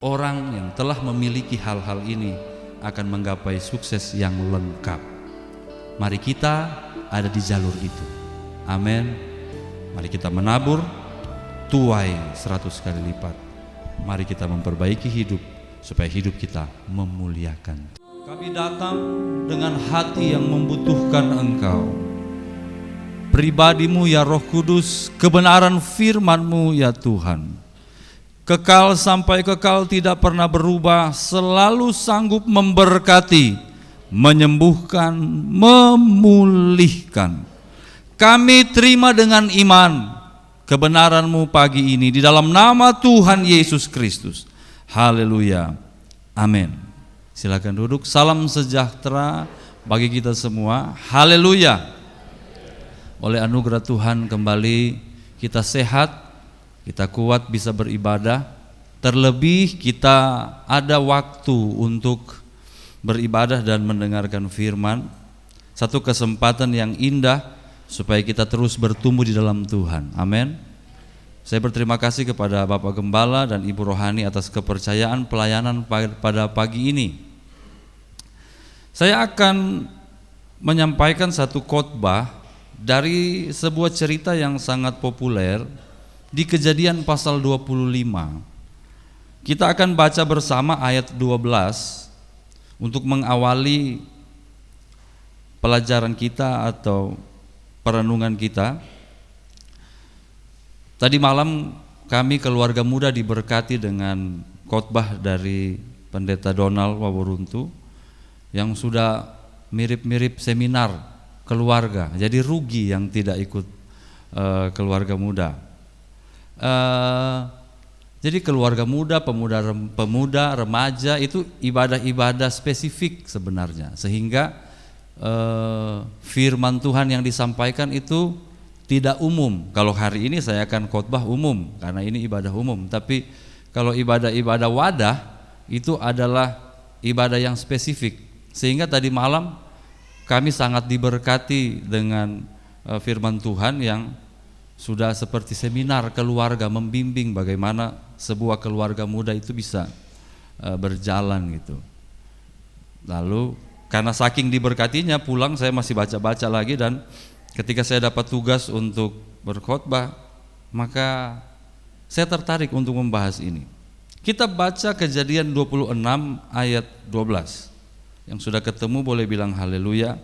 Orang yang telah memiliki hal-hal ini akan menggapai sukses yang lengkap. Mari kita ada di jalur itu. Amin. Mari kita menabur, tuai 100 kali lipat. Mari kita memperbaiki hidup supaya hidup kita memuliakan. Kami datang dengan hati yang membutuhkan Engkau. Pribadimu ya Roh Kudus, kebenaran firman-Mu ya Tuhan. Kekal sampai kekal, tidak pernah berubah, selalu sanggup memberkati, menyembuhkan, memulihkan. Kami terima dengan iman kebenaran-Mu pagi ini di dalam nama Tuhan Yesus Kristus. Haleluya. Amin. Silakan duduk. Salam sejahtera bagi kita semua. Haleluya. Oleh anugerah Tuhan kembali kita sehat, kita kuat bisa beribadah, terlebih kita ada waktu untuk beribadah dan mendengarkan firman. Satu kesempatan yang indah supaya kita terus bertumbuh di dalam Tuhan. Amin. Saya berterima kasih kepada Bapak Gembala dan Ibu Rohani atas kepercayaan pelayanan pada pagi ini. Saya akan menyampaikan satu khotbah dari sebuah cerita yang sangat populer di Kejadian pasal 25. Kita akan baca bersama ayat 12 untuk mengawali pelajaran kita atau perenungan kita. Tadi malam kami keluarga muda diberkati dengan khotbah dari Pendeta Donald Waworuntu yang sudah mirip-mirip seminar keluarga. Jadi rugi yang tidak ikut keluarga muda. Jadi keluarga muda, pemuda, remaja itu ibadah-ibadah spesifik sebenarnya, sehingga firman Tuhan yang disampaikan itu tidak umum. Kalau hari ini saya akan khotbah umum karena ini ibadah umum, tapi kalau ibadah-ibadah wadah itu adalah ibadah yang spesifik. Sehingga tadi malam kami sangat diberkati dengan firman Tuhan yang sudah seperti seminar keluarga, membimbing bagaimana sebuah keluarga muda itu bisa berjalan gitu. Lalu karena saking diberkatinya, pulang saya masih baca-baca lagi, dan ketika saya dapat tugas untuk berkhotbah, maka saya tertarik untuk membahas ini. Kita baca Kejadian 26 ayat 12. Yang sudah ketemu boleh bilang haleluya.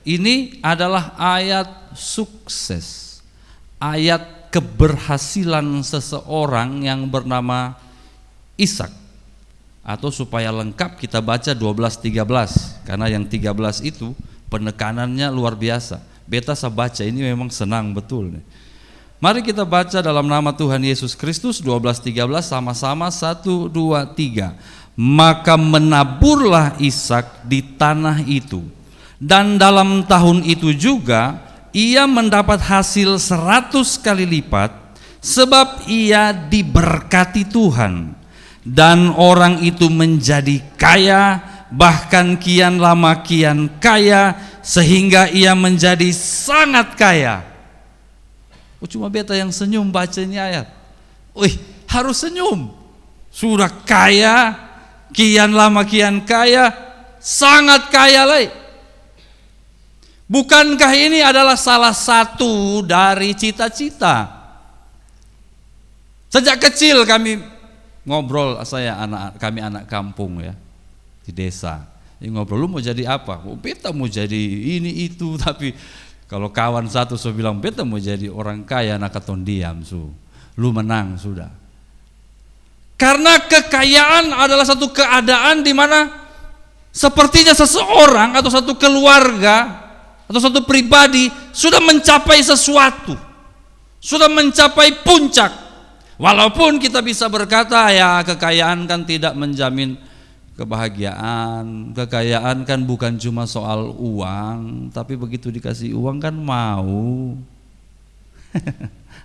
Ini adalah ayat sukses, ayat keberhasilan seseorang yang bernama Ishak. Atau supaya lengkap kita baca 12-13, karena yang 13 itu penekanannya luar biasa. Beta saya baca ini memang senang betul nih. Mari kita baca dalam nama Tuhan Yesus Kristus 12-13 sama-sama 1, 2, 3. Maka menaburlah Ishak di tanah itu, dan dalam tahun itu juga ia mendapat hasil 100 kali lipat, sebab ia diberkati Tuhan, dan orang itu menjadi kaya, bahkan kian lama kian kaya, sehingga ia menjadi sangat kaya. Cuma beta yang senyum baca ini ayat. Harus senyum. Sudah kaya, kian lama kian kaya, sangat kaya lagi. Bukankah ini adalah salah satu dari cita-cita? Sejak kecil kami ngobrol, kami anak kampung ya, di desa. Ngobrol, lu mau jadi apa? Beta mau jadi ini itu, tapi kalau kawan satu so bilang beta mau jadi orang kaya, nak katon diam lu menang sudah. Karena kekayaan adalah satu keadaan di mana sepertinya seseorang atau satu keluarga atau satu pribadi sudah mencapai sesuatu, sudah mencapai puncak. Walaupun kita bisa berkata ya kekayaan kan tidak menjamin kebahagiaan, kekayaan kan bukan cuma soal uang, tapi begitu dikasih uang kan mau.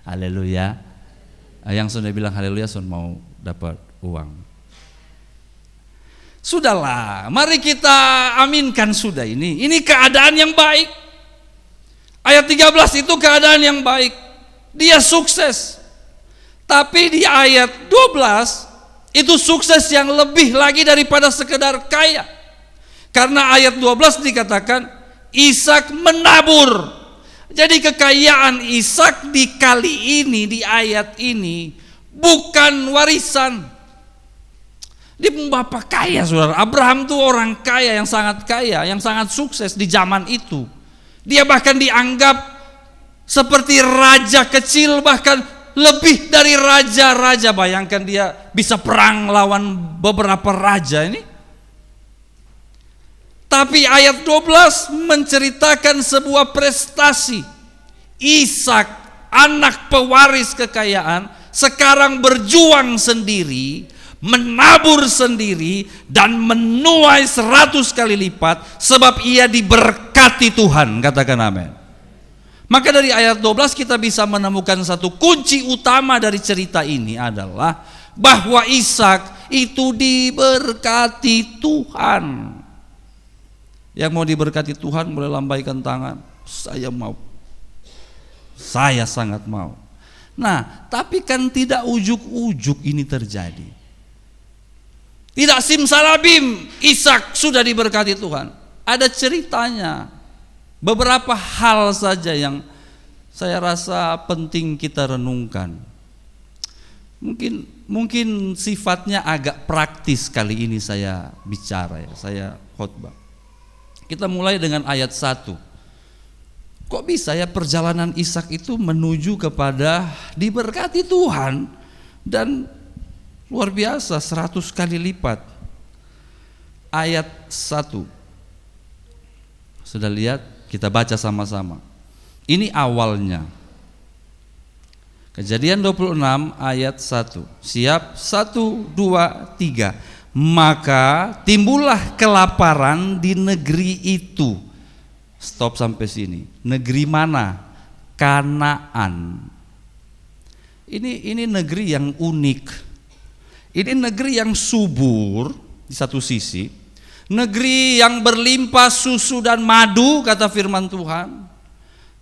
Haleluya. Yang sudah bilang haleluya sun mau dapat uang. Sudahlah, mari kita aminkan sudah ini. Ini keadaan yang baik. Ayat 13 itu keadaan yang baik. Dia sukses. Tapi di ayat 12 Itu sukses yang lebih lagi daripada sekedar kaya. Karena ayat 12 dikatakan Ishak menabur. Jadi kekayaan Ishak di kali ini, di ayat ini bukan warisan. Dia bapak kaya, saudara. Abraham tuh orang kaya, yang sangat sukses di zaman itu. Dia bahkan dianggap seperti raja kecil, bahkan lebih dari raja-raja. Bayangkan dia bisa perang lawan beberapa raja ini. Tapi ayat 12 menceritakan sebuah prestasi. Ishak, anak pewaris kekayaan, sekarang berjuang sendiri, menabur sendiri, dan menuai 100 kali lipat, sebab ia diberkati Tuhan. Katakan amin. Maka dari ayat 12 kita bisa menemukan satu kunci utama dari cerita ini adalah bahwa Ishak itu diberkati Tuhan. Yang mau diberkati Tuhan boleh lambaikan tangan. Saya mau. Saya sangat mau. Nah, tapi kan tidak ujuk-ujuk ini terjadi. Tidak simsalabim Ishak sudah diberkati Tuhan. Ada ceritanya. Beberapa hal saja yang saya rasa penting kita renungkan. Mungkin sifatnya agak praktis kali ini saya bicara ya, saya khotbah. Kita mulai dengan ayat 1. Kok bisa ya perjalanan Ishak itu menuju kepada diberkati Tuhan, dan luar biasa 100 kali lipat. Ayat 1. Sudah lihat? Kita baca sama-sama. Ini awalnya. Kejadian 26 ayat 1. Siap? 1, 2, 3. Maka timbullah kelaparan di negeri itu. Stop sampai sini. Negeri mana? Kanaan. Ini negeri yang unik. Ini negeri yang subur di satu sisi, negeri yang berlimpah susu dan madu kata firman Tuhan.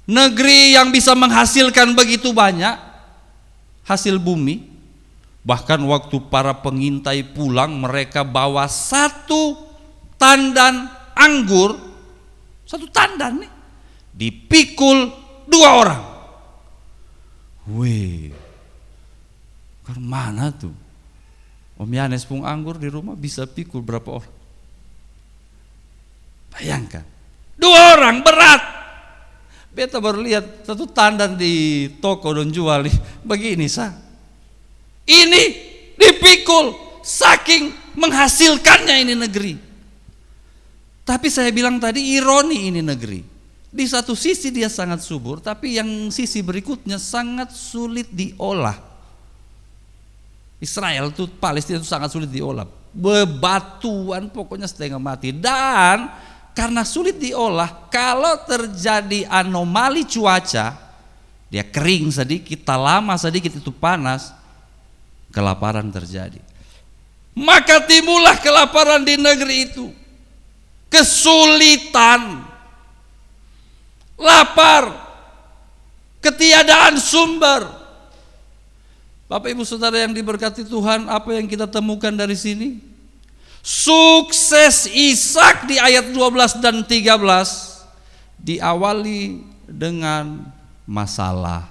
Negeri yang bisa menghasilkan begitu banyak hasil bumi. Bahkan waktu para pengintai pulang, mereka bawa 1 tandan anggur, 1 tandan nih, dipikul 2 orang. Wih, kemana tuh? Om Yanes pung anggur di rumah bisa pikul berapa orang? Bayangkan, 2 orang berat. Beta baru lihat 1 tandan di toko dan jual begini sah. Ini dipikul, saking menghasilkannya ini negeri. Tapi saya bilang tadi ironi ini negeri. Di satu sisi dia sangat subur, tapi yang sisi berikutnya sangat sulit diolah. Israel itu, Palestina itu sangat sulit diolah. Bebatuan pokoknya setengah mati. Dan karena sulit diolah, kalau terjadi anomali cuaca, dia kering sedikit, tak lama sedikit itu panas, kelaparan terjadi. Maka timbullah kelaparan di negeri itu. Kesulitan, lapar, ketiadaan sumber. Bapak Ibu Saudara yang diberkati Tuhan, apa yang kita temukan dari sini? Sukses Ishak di ayat 12 dan 13 diawali dengan masalah.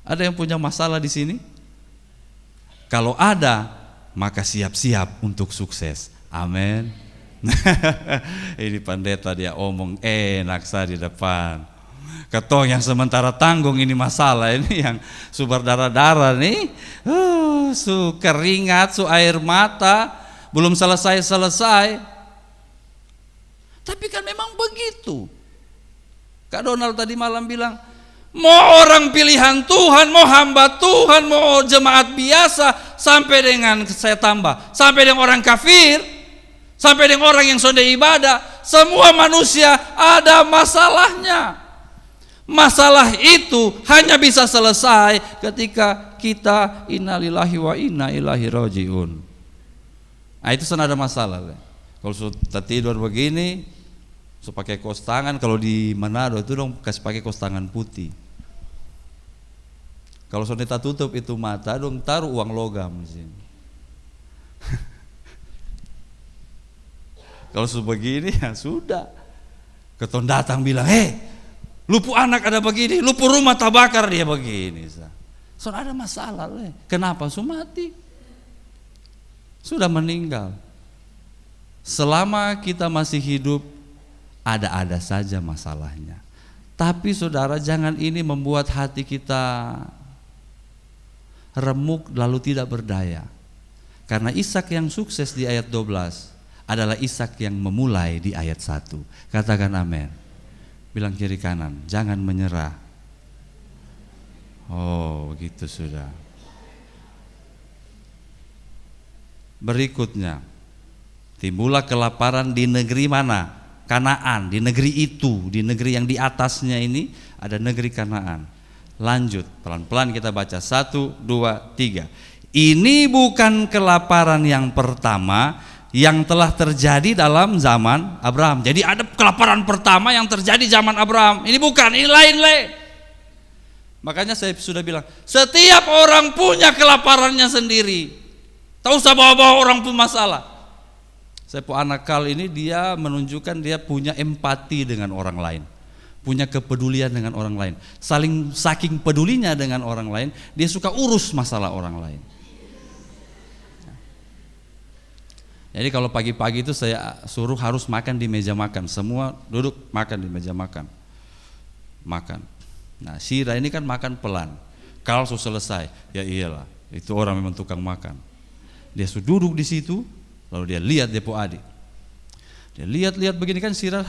Ada yang punya masalah di sini? Kalau ada, maka siap-siap untuk sukses. Amin. Ini pendeta dia omong enak saya di depan. Ketong yang sementara tanggung ini masalah, ini yang su berdarah-darah nih, su keringat, su air mata, belum selesai-selesai. Tapi kan memang begitu. Kak Donald tadi malam bilang, mau orang pilihan Tuhan, mau hamba Tuhan, mau jemaat biasa, sampai dengan saya tambah, sampai dengan orang kafir, sampai dengan orang yang sudah ibadah, semua manusia ada masalahnya. Masalah itu hanya bisa selesai ketika kita innalillahi wa inna ilaihi rajiun. Nah itu sana ada masalah. Kalau sudah tidur begini, so pakai kos tangan. Kalau di Manado itu dong kasih pakai kos tangan putih. Kalau soneta tutup itu mata, dong taruh uang logam di sini. Kalau sebegini ya sudah. Keton datang bilang, lupu anak ada begini, lupu rumah tabakar dia begini. So ada masalah, kenapa? Mati, sudah meninggal. Selama kita masih hidup, ada-ada saja masalahnya. Tapi saudara, jangan ini membuat hati kita remuk lalu tidak berdaya. Karena Ishak yang sukses di ayat 12 adalah Ishak yang memulai di ayat 1. Katakan amin. Bilang kiri kanan, jangan menyerah. Oh, begitu sudah. Berikutnya, timbullah kelaparan di negeri mana? Kanaan, di negeri itu, di negeri yang di atasnya ini ada negeri Kanaan. Lanjut, pelan-pelan kita baca 1, 2, 3. Ini bukan kelaparan yang pertama yang telah terjadi dalam zaman Abraham. Jadi ada kelaparan pertama yang terjadi zaman Abraham. Ini bukan, ini lain. Makanya saya sudah bilang, setiap orang punya kelaparannya sendiri. Tak usah bawa-bawa orang pun masalah. Saya anak kal ini dia menunjukkan dia punya empati dengan orang lain, punya kepedulian dengan orang lain. Saking pedulinya dengan orang lain, dia suka urus masalah orang lain. Jadi kalau pagi-pagi itu saya suruh harus makan di meja makan, semua duduk makan di meja makan. Nah, Syira ini kan makan pelan. Kalau sudah selesai, ya iyalah, itu orang memang tukang makan. Dia sudah duduk di situ, lalu dia lihat Depo adik. Dia lihat begini kan Syira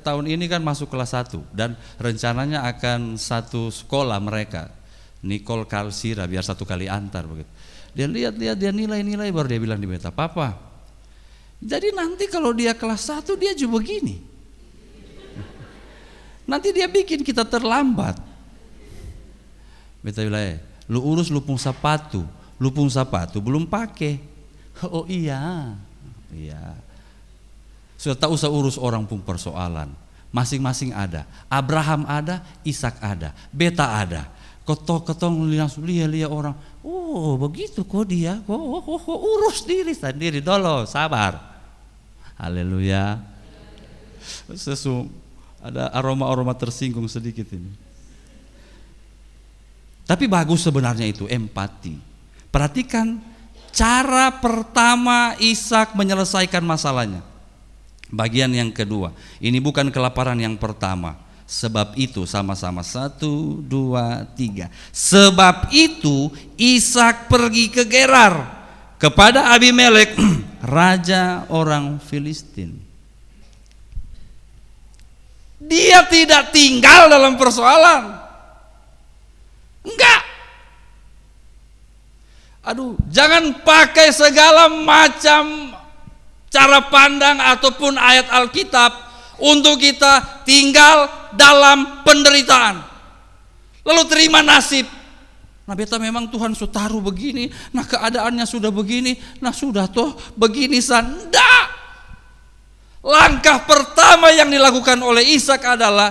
tahun ini kan masuk kelas 1 dan rencananya akan satu sekolah mereka. Nicole Carl Syira biar satu kali antar begitu. Dia lihat dia nilai baru dia bilang di beta, "Papa, jadi nanti kalau dia kelas 1 dia juga begini. Nanti dia bikin kita terlambat." Beta bilang, lu urus lupung sepatu belum pakai. Oh iya. Sudah tak usah urus orang pun persoalan. Masing-masing ada. Abraham ada, Ishak ada, beta ada. Ketong langsung lihat orang. Oh begitu kok dia. Urus diri sendiri dulu, sabar. Haleluya. Ada aroma tersinggung sedikit ini. Tapi bagus sebenarnya itu empati. Perhatikan cara pertama Ishak menyelesaikan masalahnya. Bagian yang kedua. Ini bukan kelaparan yang pertama. Sebab itu sama-sama 1, 2, 3. Sebab itu Ishak pergi ke Gerar kepada Abimelek raja orang Filistin. Dia tidak tinggal dalam persoalan. Enggak. Jangan pakai segala macam cara pandang ataupun ayat Alkitab untuk kita tinggal dalam penderitaan. Lalu terima nasib. Nah beta memang Tuhan sudah taruh begini, nah keadaannya sudah begini, nah sudah toh begini enggak. Langkah pertama yang dilakukan oleh Ishak adalah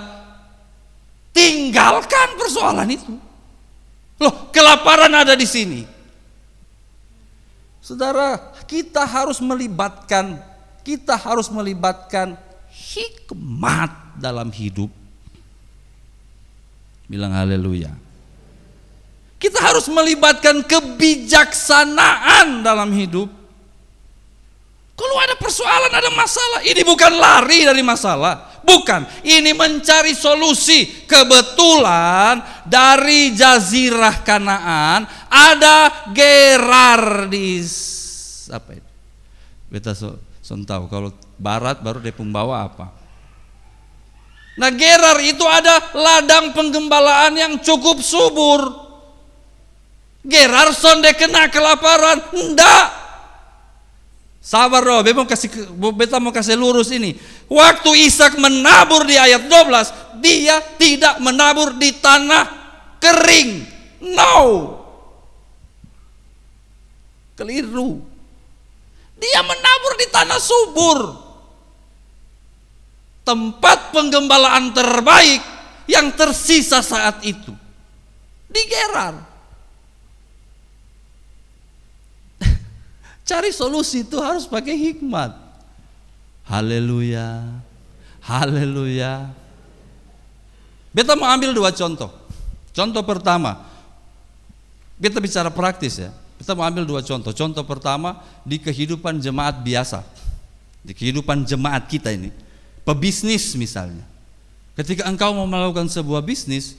tinggalkan persoalan itu. Loh, kelaparan ada di sini. Saudara, kita harus melibatkan hikmat dalam hidup. Bilang haleluya. Kita harus melibatkan kebijaksanaan dalam hidup. Kalau ada persoalan, ada masalah, ini bukan lari dari masalah. Bukan, ini mencari solusi. Kebetulan dari Jazirah Kanaan ada Gerar di apa itu? Beta tahu kalau barat baru dia pembawa apa. Nah Gerar itu ada ladang penggembalaan yang cukup subur. Gerar sonde kena kelaparan? Enggak. Sabar loh, beta mau kasih lurus ini. Waktu Ishak menabur di ayat 12, dia tidak menabur di tanah kering. No. Keliru. Dia menabur di tanah subur. Tempat penggembalaan terbaik yang tersisa saat itu. Di Gerar. Cari solusi itu harus pakai hikmat. Haleluya, haleluya. Beta mau ambil 2 contoh. Contoh pertama, beta bicara praktis ya. Kita mau ambil 2 contoh. Contoh pertama di kehidupan jemaat biasa, di kehidupan jemaat kita ini, pebisnis misalnya. Ketika engkau mau melakukan sebuah bisnis,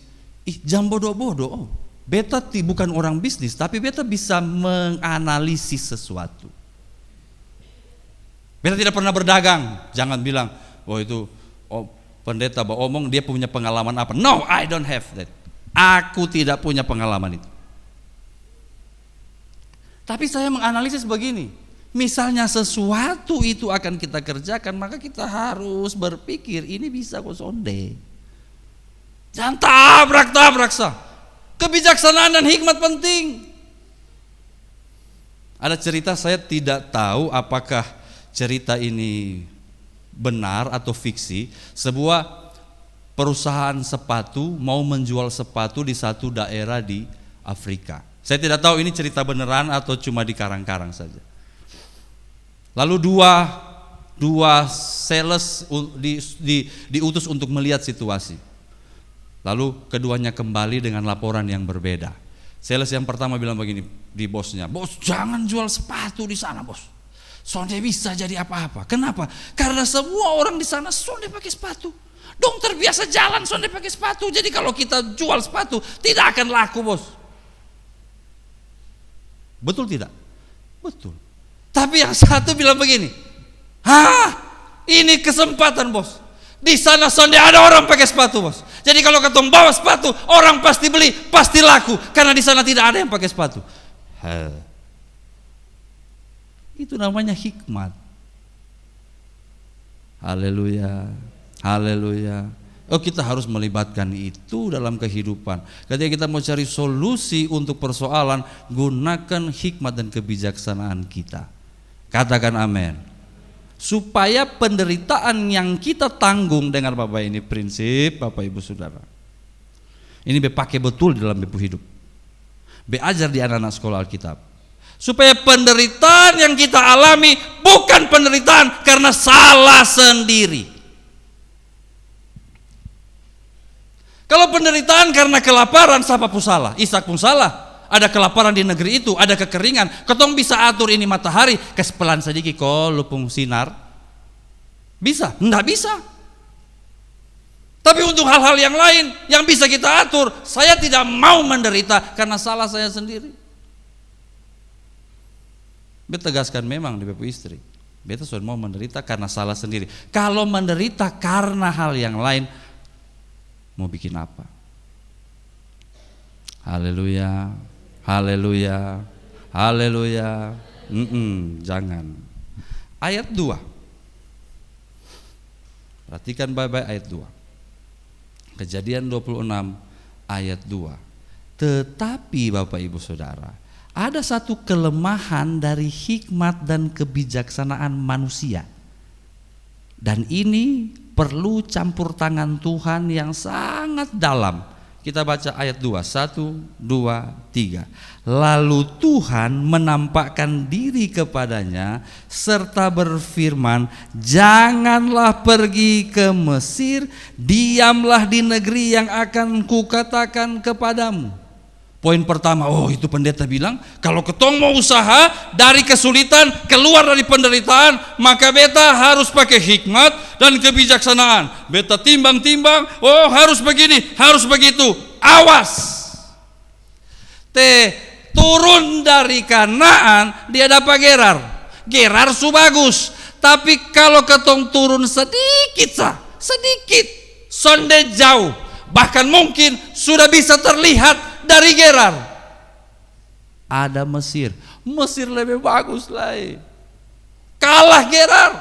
jangan bodoh-bodoh. Oh, beta bukan orang bisnis, tapi beta bisa menganalisis sesuatu. Beta tidak pernah berdagang. Jangan bilang, oh itu pendeta omong dia punya pengalaman apa. No, I don't have that. Aku tidak punya pengalaman itu. Tapi saya menganalisis begini, misalnya sesuatu itu akan kita kerjakan, maka kita harus berpikir ini bisa kok sonde. Jangan tabrak-tabrak sah. Kebijaksanaan dan hikmat penting. Ada cerita, saya tidak tahu apakah cerita ini benar atau fiksi. Sebuah perusahaan sepatu mau menjual sepatu di satu daerah di Afrika. Saya tidak tahu ini cerita beneran atau cuma dikarang-karang saja. Lalu dua sales diutus untuk melihat situasi. Lalu keduanya kembali dengan laporan yang berbeda. Sales yang pertama bilang begini di bosnya, bos jangan jual sepatu di sana bos. Sonde bisa jadi apa-apa. Kenapa? Karena semua orang di sana sonde pakai sepatu. Dong terbiasa jalan sonde pakai sepatu. Jadi kalau kita jual sepatu tidak akan laku bos. Betul tidak? Betul. Tapi yang satu bilang begini, ini kesempatan bos. Di sana sonde ada orang pakai sepatu bos. Jadi kalau ketong bawa sepatu, orang pasti beli, pasti laku. Karena di sana tidak ada yang pakai sepatu. Itu namanya hikmat. Haleluya, haleluya. Oh, kita harus melibatkan itu dalam kehidupan. Ketika kita mau cari solusi untuk persoalan, gunakan hikmat dan kebijaksanaan kita. Katakan amin. Supaya penderitaan yang kita tanggung, dengar Bapak, ini prinsip Bapak Ibu Saudara. Ini pakai betul di dalam bepu hidup. Ajar di anak-anak sekolah Alkitab. Supaya penderitaan yang kita alami bukan penderitaan karena salah sendiri. Kalau penderitaan karena kelaparan, siapa pun salah? Ishak pun salah. Ada kelaparan di negeri itu, ada kekeringan. Ketong bisa atur ini matahari, kesepelan sedikit kok lupung sinar. Bisa? Enggak bisa. Tapi untuk hal-hal yang lain yang bisa kita atur, saya tidak mau menderita karena salah saya sendiri. Beta tegaskan memang di bepu istri. Beta sudah mau menderita karena salah sendiri. Kalau menderita karena hal yang lain, mau bikin apa? Haleluya, haleluya, haleluya. Jangan. Ayat 2. Perhatikan baik-baik ayat 2. Kejadian 26 ayat 2. Tetapi Bapak Ibu Saudara, ada satu kelemahan dari hikmat dan kebijaksanaan manusia. Dan ini perlu campur tangan Tuhan yang sangat dalam. Kita baca ayat 2, 1, 2, 3. Lalu Tuhan menampakkan diri kepadanya serta berfirman, janganlah pergi ke Mesir, diamlah di negeri yang akan kukatakan kepadamu. Poin pertama, itu pendeta bilang, kalau ketong mau usaha dari kesulitan, keluar dari penderitaan, maka beta harus pakai hikmat dan kebijaksanaan. Beta timbang-timbang, harus begini, harus begitu. Awas. Turun dari Kanaan, dia dapat Gerar. Gerar su bagus. Tapi kalau ketong turun sedikit, sonde jauh. Bahkan mungkin sudah bisa terlihat dari Gerar ada Mesir. Mesir lebih bagus lah. Kalah Gerar.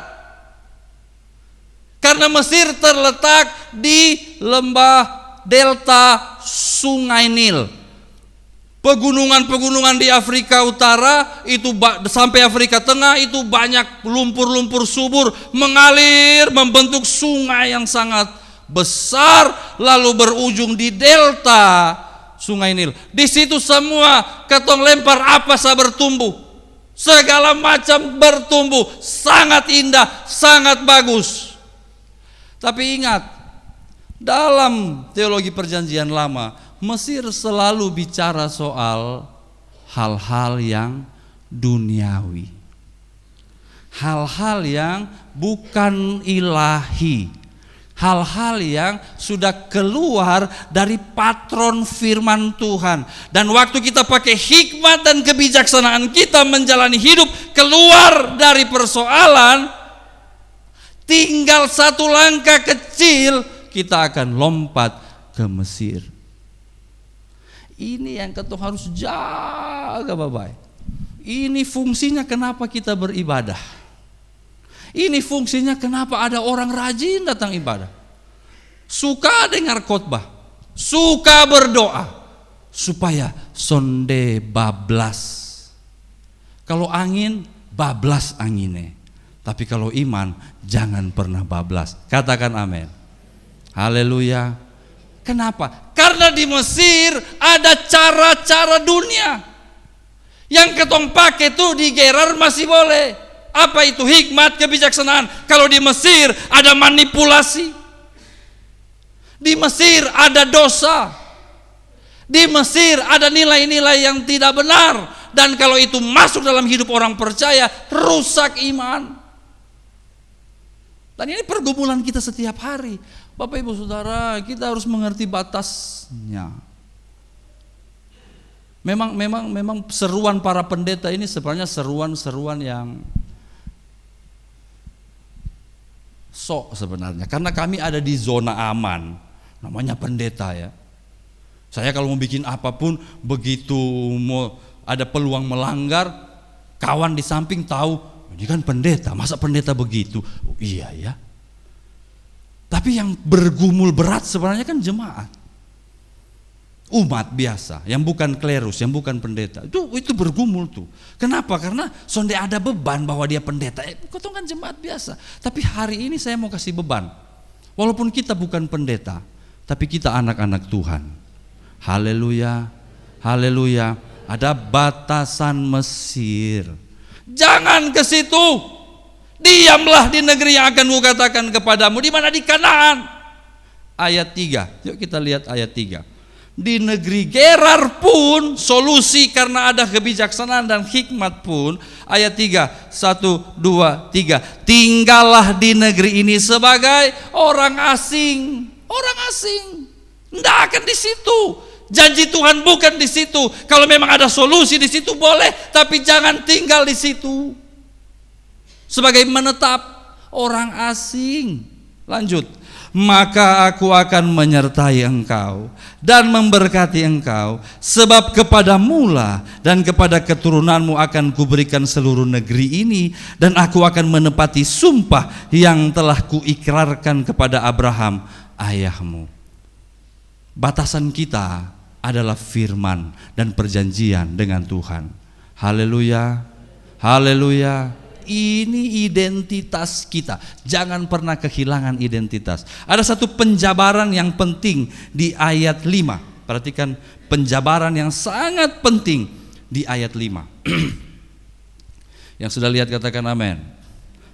Karena Mesir terletak di lembah delta Sungai Nil. Pegunungan-pegunungan di Afrika Utara itu sampai Afrika Tengah itu banyak lumpur-lumpur subur mengalir membentuk sungai yang sangat besar lalu berujung di delta Sungai Nil. Di situ semua ketong lempar apa sa bertumbuh. segala macam bertumbuh, sangat indah, sangat bagus. Tapi ingat, dalam teologi perjanjian lama, Mesir selalu bicara soal hal-hal yang duniawi, hal-hal yang bukan ilahi, hal-hal yang sudah keluar dari patron firman Tuhan. Dan waktu kita pakai hikmat dan kebijaksanaan kita menjalani hidup keluar dari persoalan, tinggal satu langkah kecil kita akan lompat ke Mesir. Ini yang kita harus jaga baik-baik. Ini fungsinya kenapa kita beribadah. Ini fungsinya kenapa ada orang rajin datang ibadah, suka dengar khotbah, suka berdoa, supaya sonde bablas. Kalau angin, bablas anginnya. Tapi kalau iman, jangan pernah bablas. Katakan amin. Haleluya. Kenapa? Karena di Mesir ada cara-cara dunia. Yang ketong pakai tuh di Gerar masih boleh. Apa itu? Hikmat, kebijaksanaan. Kalau di Mesir ada manipulasi, di Mesir ada dosa, di Mesir ada nilai-nilai yang tidak benar. Dan kalau itu masuk dalam hidup orang percaya, rusak iman. Dan ini pergumulan kita setiap hari. Bapak Ibu Saudara, kita harus mengerti batasnya. Memang seruan para pendeta ini sebenarnya seruan-seruan yang sok sebenarnya, karena kami ada di zona aman, namanya pendeta ya. Saya kalau mau bikin apapun, begitu mau ada peluang melanggar, kawan di samping tahu, ini kan pendeta, masa pendeta begitu? Oh, iya ya. Tapi yang bergumul berat sebenarnya kan jemaat, umat biasa, yang bukan klerus, yang bukan pendeta. Itu bergumul tuh. Kenapa? Karena sonde ada beban bahwa dia pendeta. Kau kan jemaat biasa. Tapi hari ini saya mau kasih beban. Walaupun kita bukan pendeta, tapi kita anak-anak Tuhan. Haleluya, haleluya. Ada batasan Mesir. Jangan ke situ. Diamlah di negeri yang akan kukatakan kepadamu. Di mana? Di Kanaan. Ayat 3. Yuk kita lihat ayat 3. Di negeri Gerar pun solusi karena ada kebijaksanaan dan hikmat pun. Ayat 3, 1, 2, 3. Tinggallah di negeri ini sebagai orang asing. Orang asing. Tidak akan di situ. Janji Tuhan bukan di situ. Kalau memang ada solusi di situ boleh, tapi jangan tinggal di situ. Sebagai menetap orang asing. Lanjut. Maka aku akan menyertai engkau dan memberkati engkau, sebab kepadamulah dan kepada keturunanmu akan kuberikan seluruh negeri ini, dan aku akan menepati sumpah yang telah kuikrarkan kepada Abraham ayahmu. Batasan kita adalah firman dan perjanjian dengan Tuhan. Haleluya, haleluya. Ini identitas kita. Jangan pernah kehilangan identitas. Ada satu penjabaran yang penting di ayat 5. Perhatikan penjabaran yang sangat penting di ayat 5. Yang sudah lihat katakan amin.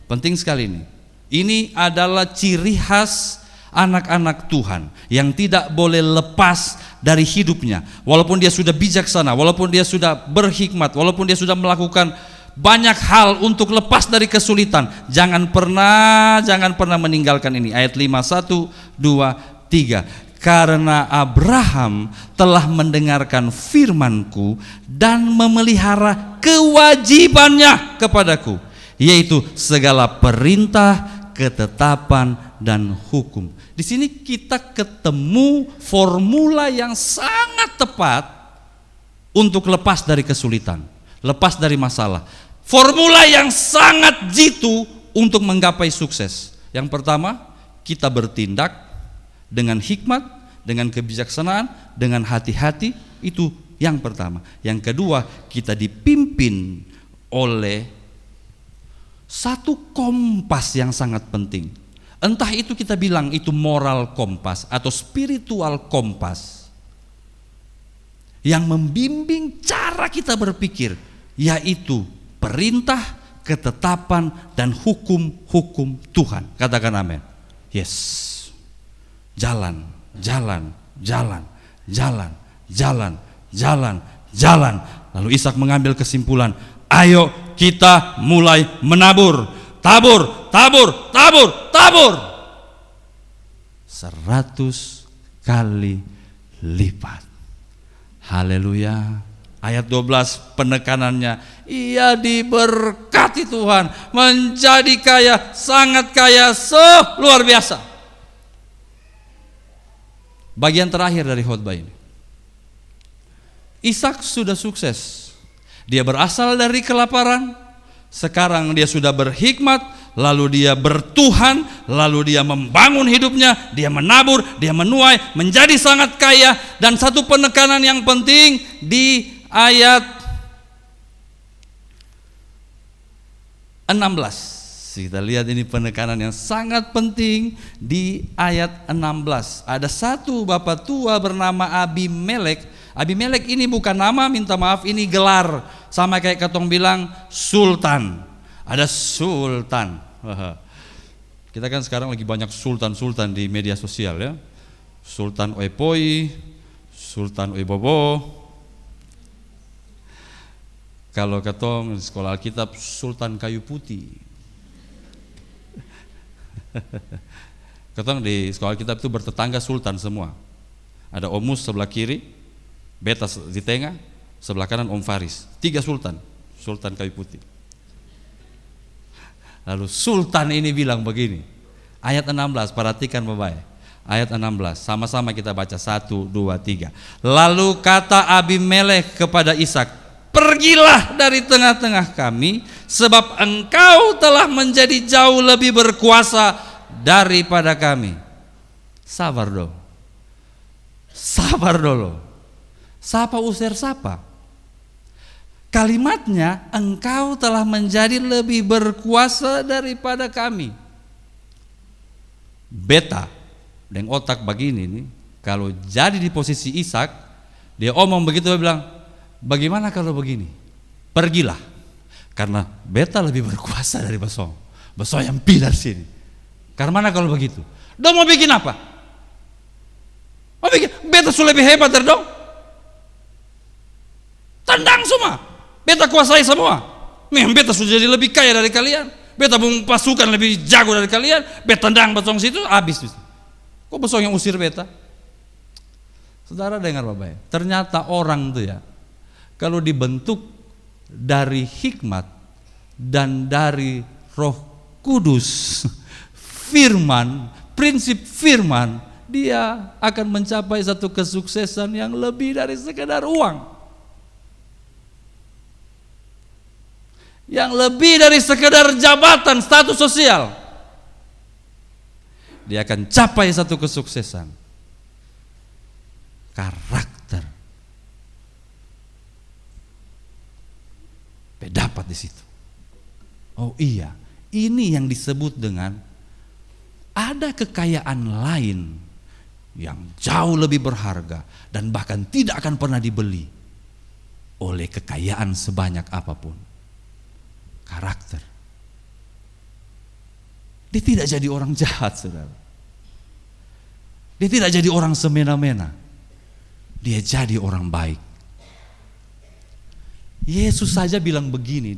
Penting sekali ini. Ini adalah ciri khas anak-anak Tuhan yang tidak boleh lepas dari hidupnya. Walaupun dia sudah bijaksana, walaupun dia sudah berhikmat, walaupun dia sudah melakukan banyak hal untuk lepas dari kesulitan, jangan pernah meninggalkan ini. Ayat 5, 1, 2, 3. Karena Abraham telah mendengarkan firmanku dan memelihara kewajibannya kepadaku, yaitu segala perintah, ketetapan, dan hukum. Di sini kita ketemu formula yang sangat tepat untuk lepas dari kesulitan, lepas dari masalah. Formula yang sangat jitu untuk menggapai sukses. Yang pertama, kita bertindak dengan hikmat, dengan kebijaksanaan, dengan hati-hati. Itu yang pertama. Yang kedua, kita dipimpin oleh satu kompas yang sangat penting. Entah itu kita bilang itu moral kompas atau spiritual kompas yang membimbing cara kita berpikir, yaitu perintah, ketetapan, dan hukum-hukum Tuhan. Katakan amin. Yes. Jalan, jalan, jalan, jalan, jalan, jalan, jalan. Lalu Ishak mengambil kesimpulan, ayo kita mulai menabur. Tabur, tabur, tabur, tabur. 100 kali lipat. Haleluya. Ayat 12 penekanannya, ia diberkati Tuhan, menjadi kaya, sangat kaya, luar biasa. Bagian terakhir dari khotbah ini, Ishak sudah sukses. Dia berasal dari kelaparan, sekarang dia sudah berhikmat, lalu dia bertuhan, lalu dia membangun hidupnya, dia menabur, dia menuai, menjadi sangat kaya. Dan satu penekanan yang penting di ayat 16. Kita lihat ini penekanan yang sangat penting di ayat 16. Ada satu bapak tua bernama Abimelek. Abimelek ini bukan nama, minta maaf, ini gelar. Sama kayak katong bilang sultan. Ada sultan. Kita kan sekarang lagi banyak sultan-sultan di media sosial ya. Sultan Oepoi, Sultan Oebobo. Kalau katong di sekolah Alkitab, Sultan Kayu Putih. Katong di sekolah Alkitab itu bertetangga sultan semua. Ada Om Mus sebelah kiri, Beta di tengah, sebelah kanan Om Faris. 3 sultan, Sultan Kayu Putih. Lalu sultan ini bilang begini, ayat 16, perhatikan baik-baik. Ayat 16, sama-sama kita baca 1, 2, 3. Lalu kata Abimelek kepada Ishak, pergilah dari tengah-tengah kami, sebab engkau telah menjadi jauh lebih berkuasa daripada kami. Sabar dong. Sabar dulu. Sapa usir sapa. Kalimatnya, engkau telah menjadi lebih berkuasa daripada kami. Beta dengan otak begini nih, kalau jadi di posisi Ishak, dia omong begitu, dia bilang, bagaimana kalau begini? Pergilah, karena beta lebih berkuasa dari Basong. Basong yang pindah sini. Karena mana kalau begitu? Dong mau bikin apa? Mau bikin beta sudah lebih hebat dari dong. Tendang semua. Beta kuasai semua. Memang beta sudah jadi lebih kaya dari kalian. Beta pasukan lebih jago dari kalian. Beta tendang Basong situ, habis. Kok Basong yang usir beta? Saudara dengar baik-baik. Ternyata orang tuh ya, kalau dibentuk dari hikmat dan dari Roh Kudus, firman, prinsip firman, dia akan mencapai satu kesuksesan yang lebih dari sekedar uang. Yang lebih dari sekedar jabatan, status sosial. Dia akan capai satu kesuksesan. Karakter. Dapat di situ. Oh iya, ini yang disebut dengan ada kekayaan lain yang jauh lebih berharga dan bahkan tidak akan pernah dibeli oleh kekayaan sebanyak apapun. Karakter. Dia tidak jadi orang jahat, saudara. Dia tidak jadi orang semena-mena. Dia jadi orang baik. Yesus saja bilang begini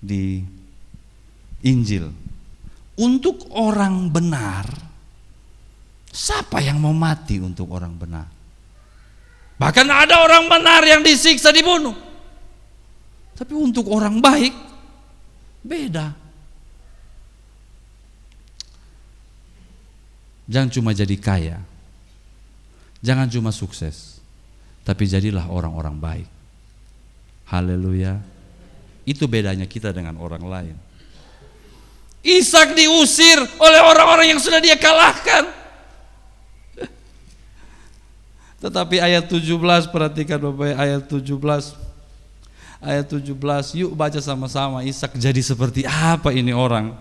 di Injil. Untuk orang benar, siapa yang mau mati untuk orang benar? Bahkan ada orang benar yang disiksa, dibunuh. Tapi untuk orang baik, beda. Jangan cuma jadi kaya, jangan cuma sukses, tapi jadilah orang-orang baik. Haleluya. Itu bedanya kita dengan orang lain. Ishak diusir oleh orang-orang yang sudah dia kalahkan. Tetapi ayat 17, perhatikan Bapak, ayat 17. Ayat 17, yuk baca sama-sama. Ishak jadi seperti apa ini orang?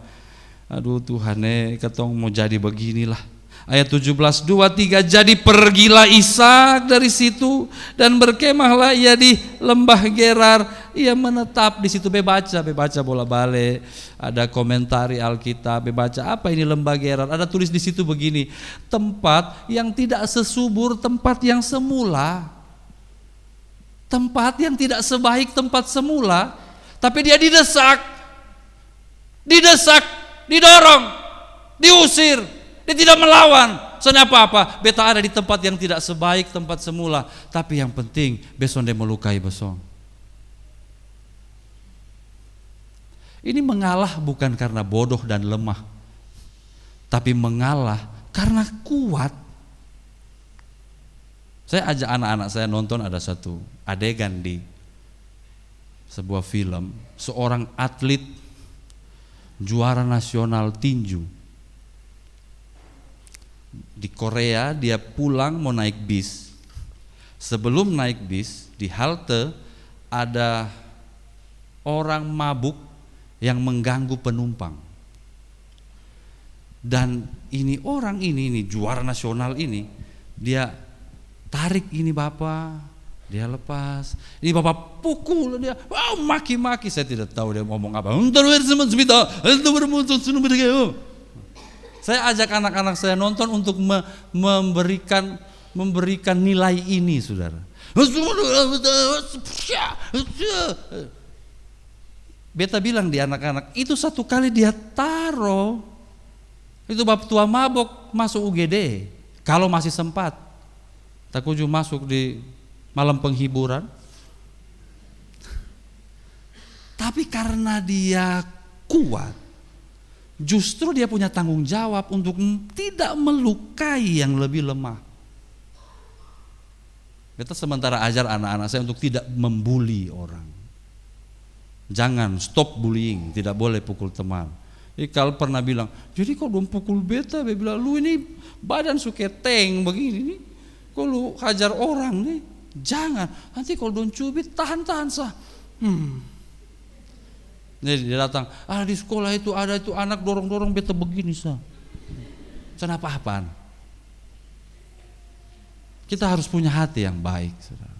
Aduh Tuhan, ketong mau jadi beginilah. Ayat 17, 2, 3, jadi pergilah Ishak dari situ dan berkemahlah ia di lembah Gerar. Ia menetap di situ. Bebaca bola balik, ada komentari Alkitab, bebaca apa ini lembah Gerar. Ada tulis di situ begini, tempat yang tidak sesubur tempat yang semula, tempat yang tidak sebaik tempat semula, tapi dia didesak, didorong, diusir. Dia tidak melawan. Soalnya apa? Beta ada di tempat yang tidak sebaik tempat semula, tapi yang penting beson dia melukai beson. Ini mengalah bukan karena bodoh dan lemah, tapi mengalah karena kuat. Saya ajak anak-anak saya nonton, ada satu adegan di sebuah film, seorang atlet juara nasional tinju di Korea. Dia pulang mau naik bis. Sebelum naik bis, di halte ada orang mabuk yang mengganggu penumpang. Dan ini orang ini juara nasional ini, dia tarik ini bapak, dia lepas. Ini bapak pukul dia, wow, maki-maki. Saya tidak tahu dia ngomong apa. Saya ajak anak-anak saya nonton untuk memberikan nilai ini, saudara. Beta bilang di anak-anak, itu satu kali dia taruh, itu bab tua mabok masuk UGD, kalau masih sempat. Takuju masuk di malam penghiburan. Tapi karena dia kuat, justru dia punya tanggung jawab untuk tidak melukai yang lebih lemah. Kita sementara ajar anak-anak saya untuk tidak membuli orang. Jangan, stop bullying, tidak boleh pukul teman. Ikal pernah bilang, jadi kau dong pukul beta, dia bilang, lu ini badan suka tank begini nih, kau lu hajar orang nih, jangan, nanti kalau dong cubit tahan-tahan sah. Jadi dia datang, di sekolah itu ada itu anak dorong-dorong beta begini sah. Kenapa apaan? Kita harus punya hati yang baik, saudara.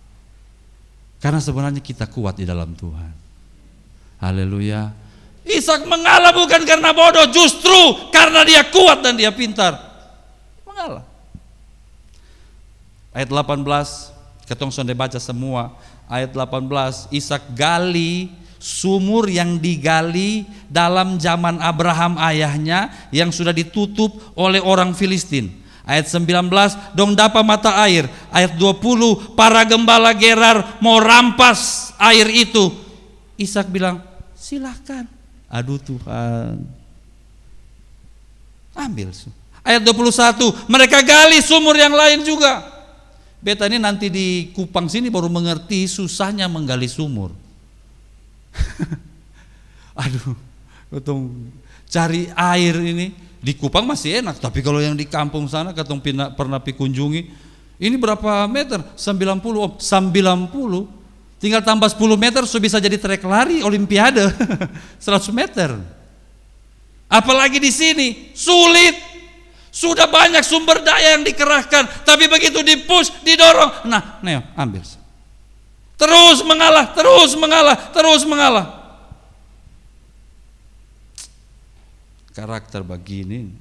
Karena sebenarnya kita kuat di dalam Tuhan. Haleluya. Ishak mengalah bukan karena bodoh, justru karena dia kuat dan dia pintar. Mengalah. Ayat 18, ketong sonde baca semua. Ayat 18, Ishak gali sumur yang digali dalam zaman Abraham ayahnya yang sudah ditutup oleh orang Filistin. Ayat 19, dong dapat mata air. Ayat 20, para gembala Gerar mau rampas air itu. Ishak bilang, silahkan. Aduh Tuhan, ambil. Ayat 21, mereka gali sumur yang lain juga. Beta ini nanti di Kupang sini baru mengerti susahnya menggali sumur. Aduh, ketong cari air ini di Kupang masih enak, tapi kalau yang di kampung sana ketong pernah kunjungi, ini berapa meter? 90, 90. Tinggal tambah 10 meter sudah bisa jadi trek lari olimpiade. 100 meter. Apalagi di sini sulit. Sudah banyak sumber daya yang dikerahkan, tapi begitu dipush, didorong, nah, Neo, ambil. Terus mengalah, terus mengalah, terus mengalah. Karakter begini.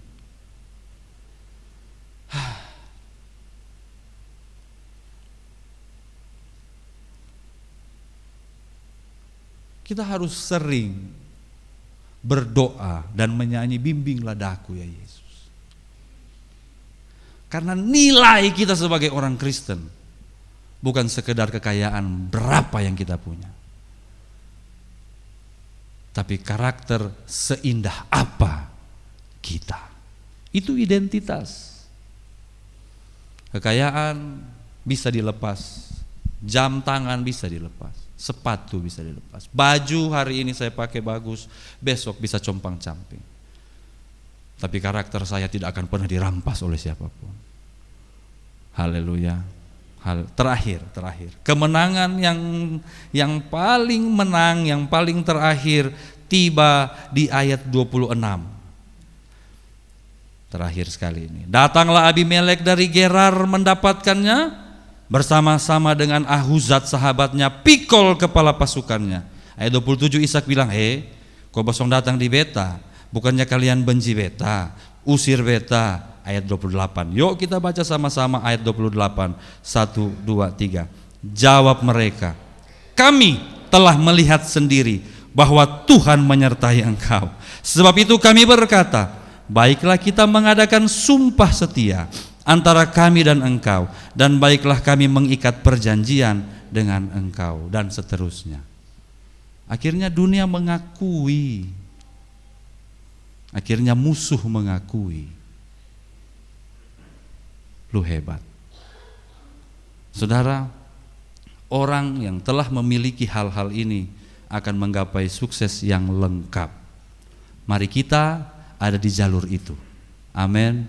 Kita harus sering berdoa dan menyanyi, bimbinglah daku ya Yesus. Karena nilai kita sebagai orang Kristen bukan sekedar kekayaan berapa yang kita punya, tapi karakter seindah apa kita. Itu identitas. Kekayaan bisa dilepas, jam tangan bisa dilepas, sepatu bisa dilepas, baju hari ini saya pakai bagus, besok bisa compang-camping. Tapi karakter saya tidak akan pernah dirampas oleh siapapun. Haleluya. Terakhir. Kemenangan yang paling menang, yang paling terakhir tiba di ayat 26. terakhir sekali ini. Datanglah Abimelek dari Gerar mendapatkannya bersama-sama dengan Ahuzat sahabatnya, Pikol kepala pasukannya. Ayat 27 Ishak bilang, kau bosong datang di beta, bukannya kalian benci beta, usir beta. Ayat 28. Yuk kita baca sama-sama ayat 28. 1, 2, 3. Jawab mereka, kami telah melihat sendiri bahwa Tuhan menyertai engkau. Sebab itu kami berkata, baiklah kita mengadakan sumpah setia antara kami dan engkau, dan baiklah kami mengikat perjanjian dengan engkau, dan seterusnya. Akhirnya dunia mengakui, akhirnya musuh mengakui, lu hebat. Saudara, orang yang telah memiliki hal-hal ini akan menggapai sukses yang lengkap. Mari kita ada di jalur itu. Amin.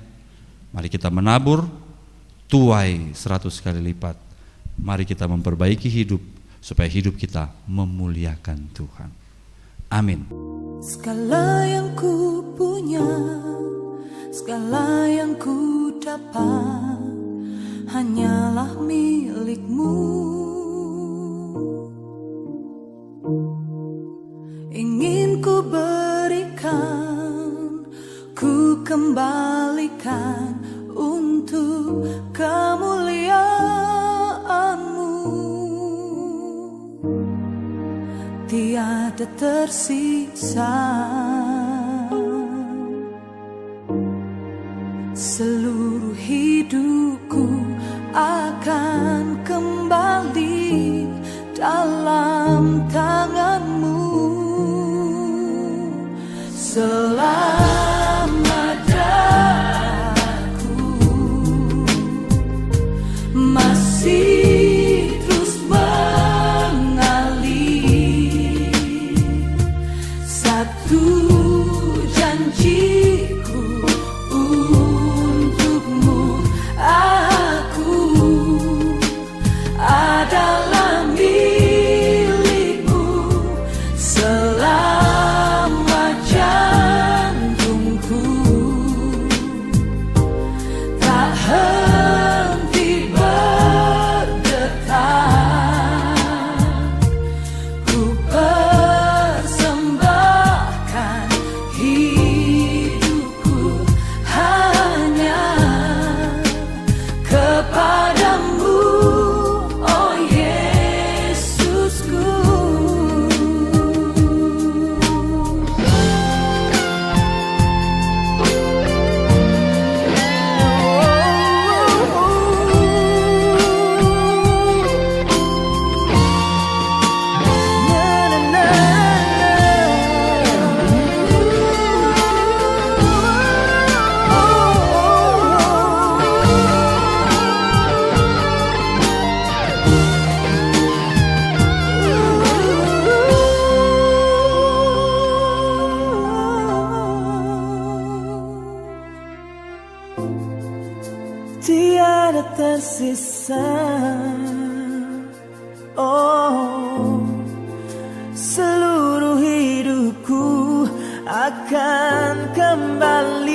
Mari kita menabur, tuai 100 kali lipat. Mari kita memperbaiki hidup supaya hidup kita memuliakan Tuhan. Amin. Segala yang ku punya, segala yang ku dapat, hanyalah milik-Mu. Ingin ku berikan, ku kembalikan untuk kemuliaan-Mu. Tiada tersisa, seluruh hidupku akan kembali dalam tangan-Mu. Selama darahku masih terus mengalir, satu janjiku untukmu, aku adalah milik-Mu. Selama jantungku tak henti berdetak, ku persembahkan hidupku hanya kepadamu, oh Yesusku. Tiada tersisa, oh, seluruh hidupku akan kembali